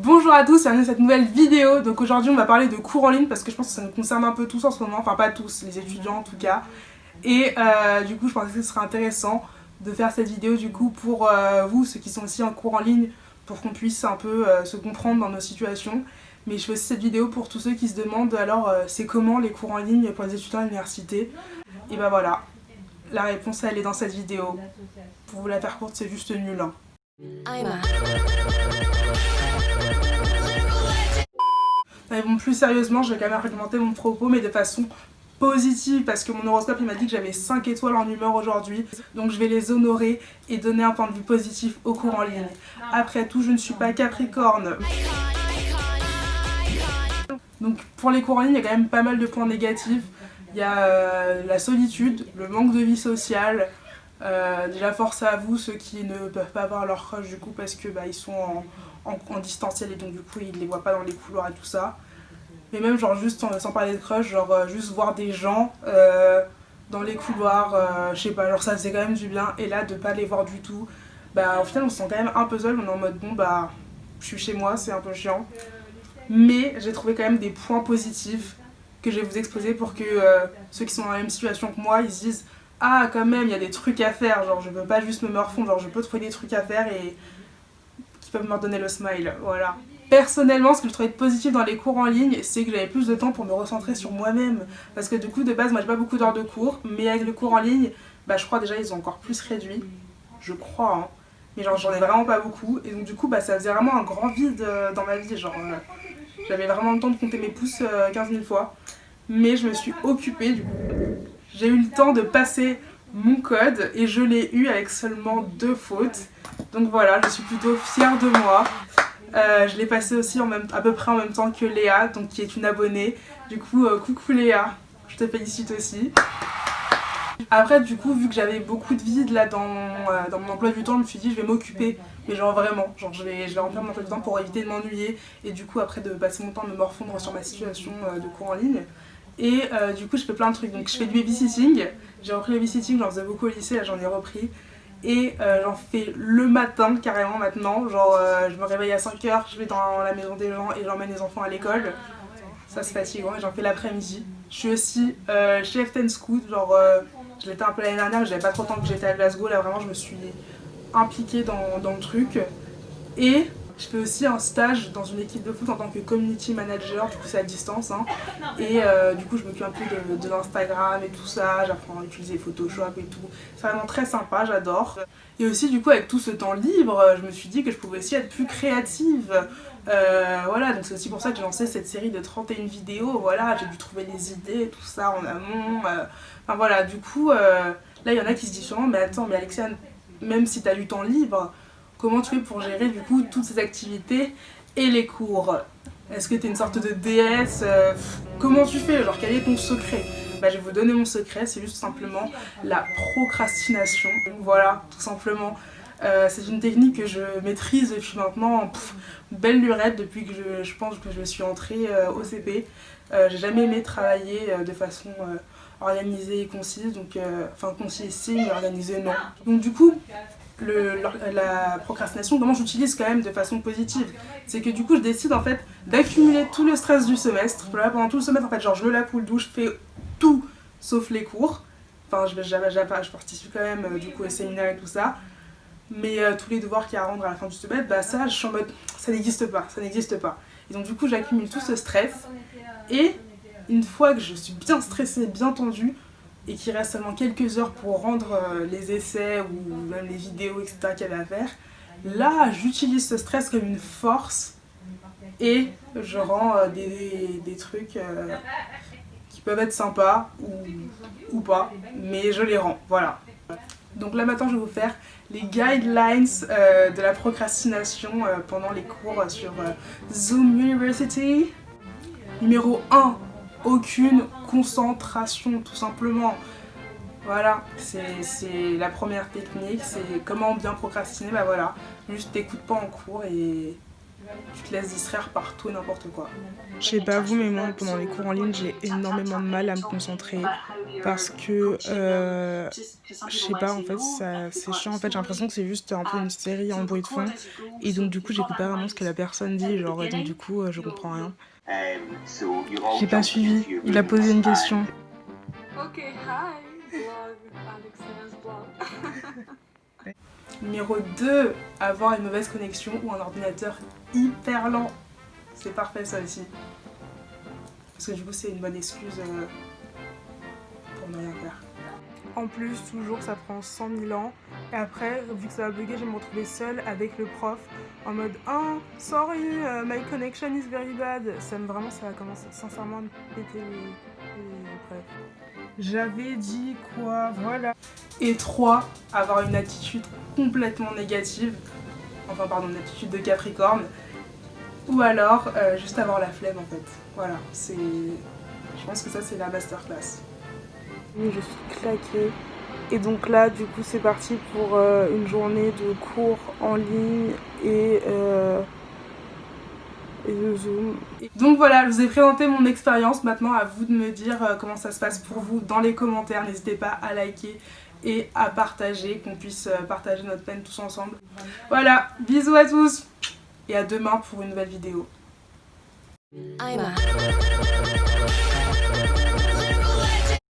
Bonjour à tous, bienvenue dans cette nouvelle vidéo. Donc aujourd'hui on va parler de cours en ligne parce que je pense que ça nous concerne un peu tous en ce moment, enfin pas tous, les étudiants en tout cas. Et du coup je pensais que ce serait intéressant de faire cette vidéo du coup pour vous, ceux qui sont aussi en cours en ligne, pour qu'on puisse un peu se comprendre dans nos situations. Mais je fais aussi cette vidéo pour tous ceux qui se demandent alors c'est comment les cours en ligne pour les étudiants à l'université. Et bah voilà, la réponse elle est dans cette vidéo. Pour vous la faire courte, c'est juste nul hein. Mais bon, plus sérieusement, je vais quand même argumenter mon propos, mais de façon positive, parce que mon horoscope il m'a dit que j'avais 5 étoiles en humeur aujourd'hui, donc je vais les honorer et donner un point de vue positif au cours en ligne. Après tout, je ne suis pas Capricorne. Donc pour les cours en ligne, il y a quand même pas mal de points négatifs. Il y a la solitude, le manque de vie sociale. Déjà force à vous ceux qui ne peuvent pas voir leur crush du coup parce que ils sont en distanciel et donc du coup ils les voient pas dans les couloirs et tout ça. Mais même genre juste sans parler de crush, genre juste voir des gens dans les couloirs, je sais pas, genre ça faisait quand même du bien. Et là de pas les voir du tout, au final on se sent quand même un peu seul, on est en mode bon je suis chez moi, c'est un peu chiant. Mais j'ai trouvé quand même des points positifs que je vais vous exposer pour que ceux qui sont dans la même situation que moi, ils se disent ah quand même il y a des trucs à faire, genre je peux pas juste me morfondre, genre je peux trouver des trucs à faire et qui peuvent me redonner le smile, voilà. Personnellement, ce que je trouvais positif dans les cours en ligne, c'est que j'avais plus de temps pour me recentrer sur moi-même. Parce que du coup, de base, moi j'ai pas beaucoup d'heures de cours, mais avec le cours en ligne, je crois déjà ils ont encore plus réduit. Je crois, hein. Mais genre j'en ai vraiment pas beaucoup. Et donc du coup, ça faisait vraiment un grand vide dans ma vie. Genre j'avais vraiment le temps de compter mes pouces 15 000 fois. Mais je me suis occupée du coup. J'ai eu le temps de passer mon code et je l'ai eu avec seulement 2 fautes. Donc voilà, je suis plutôt fière de moi. Je l'ai passé aussi à peu près en même temps que Léa, donc qui est une abonnée. Du coup, coucou Léa, je te félicite aussi. Après, du coup, vu que j'avais beaucoup de vide là dans mon emploi du temps, je me suis dit je vais m'occuper. Mais genre vraiment, genre je vais remplir mon emploi du temps pour éviter de m'ennuyer. Et du coup, après de passer mon temps à me morfondre sur ma situation de cours en ligne. Et du coup, je fais plein de trucs. Donc je fais du babysitting. J'ai repris le babysitting, j'en faisais beaucoup au lycée, là j'en ai repris. Et j'en fais le matin carrément maintenant, genre je me réveille à 5h, je vais dans la maison des gens et j'emmène les enfants à l'école. Ça c'est fatigant et j'en fais l'après-midi. Je suis aussi chef 10 scout, genre je l'étais un peu l'année dernière, j'avais pas trop de temps que j'étais à Glasgow, là vraiment je me suis impliquée dans le truc. Et je fais aussi un stage dans une équipe de foot en tant que community manager, du coup c'est à distance hein. Et du coup je m'occupe un peu de l'Instagram et tout ça, j'apprends à utiliser Photoshop et tout. C'est vraiment très sympa, j'adore. Et aussi du coup avec tout ce temps libre, je me suis dit que je pouvais aussi être plus créative. Voilà, donc c'est aussi pour ça que j'ai lancé cette série de 31 vidéos, voilà, j'ai dû trouver des idées, tout ça en amont. Enfin voilà, du coup, là il y en a qui se disent sûrement, mais attends, mais Alexia, même si t'as du temps libre, comment tu fais pour gérer du coup toutes ces activités et les cours? Est-ce que t'es une sorte de déesse? Comment tu fais? Genre quel est ton secret? Je vais vous donner mon secret, c'est juste simplement la procrastination. Donc voilà, tout simplement. C'est une technique que je maîtrise depuis maintenant belle lurette depuis que je pense que je suis entrée au CP. J'ai jamais aimé travailler de façon organisée et concise, donc enfin concise si, mais organisée non. Donc du coup, la procrastination, comment j'utilise quand même de façon positive, c'est que du coup je décide en fait d'accumuler tout le stress du semestre. Voilà, pendant tout le semestre en fait, genre je me lave ou le douche, je fais tout sauf les cours. Enfin je participe quand même du coup au séminaire et tout ça. Mais tous les devoirs qu'il y a à rendre à la fin du semestre, ça je suis en mode ça n'existe pas, ça n'existe pas. Et donc du coup j'accumule tout ce stress et une fois que je suis bien stressée, bien tendue, et qu'il reste seulement quelques heures pour rendre les essais ou même les vidéos, etc. qu'il y avait à faire, là, j'utilise ce stress comme une force et je rends des trucs qui peuvent être sympas ou pas, mais je les rends, voilà. Donc là maintenant, je vais vous faire les guidelines de la procrastination pendant les cours sur Zoom University. Numéro 1. Aucune concentration, tout simplement. Voilà, c'est la première technique, c'est comment bien procrastiner, voilà. Juste t'écoutes pas en cours et tu te laisses distraire par tout et n'importe quoi. Je sais pas vous, mais moi pendant les cours en ligne j'ai énormément de mal à me concentrer parce que je sais pas, en fait c'est chiant, en fait j'ai l'impression que c'est juste un peu une série en bruit de fond et donc du coup j'écoute pas vraiment ce que la personne dit, genre, et donc du coup je comprends rien. J'ai pas suivi, il a posé une question. Ok, hi, vlog, Alexa's vlog. Numéro 2, avoir une mauvaise connexion ou un ordinateur hyper lent. C'est parfait ça aussi. Parce que du coup c'est une bonne excuse pour ne rien faire. En plus, toujours, ça prend 100 000 ans. Et après, vu que ça va bugger, je vais me retrouver seule avec le prof en mode « Oh, sorry, my connection is very bad ». Ça va commencer sincèrement à me péter bref. J'avais dit quoi, voilà. Et 3, avoir une attitude complètement négative. Enfin pardon, une attitude de Capricorne. Ou alors, juste avoir la flemme en fait. Voilà, c'est... Je pense que ça c'est la masterclass. Je suis claquée. Et donc là, du coup, c'est parti pour une journée de cours en ligne et de Zoom. Donc voilà, je vous ai présenté mon expérience. Maintenant, à vous de me dire comment ça se passe pour vous dans les commentaires. N'hésitez pas à liker et à partager, qu'on puisse partager notre peine tous ensemble. Voilà, bisous à tous et à demain pour une nouvelle vidéo.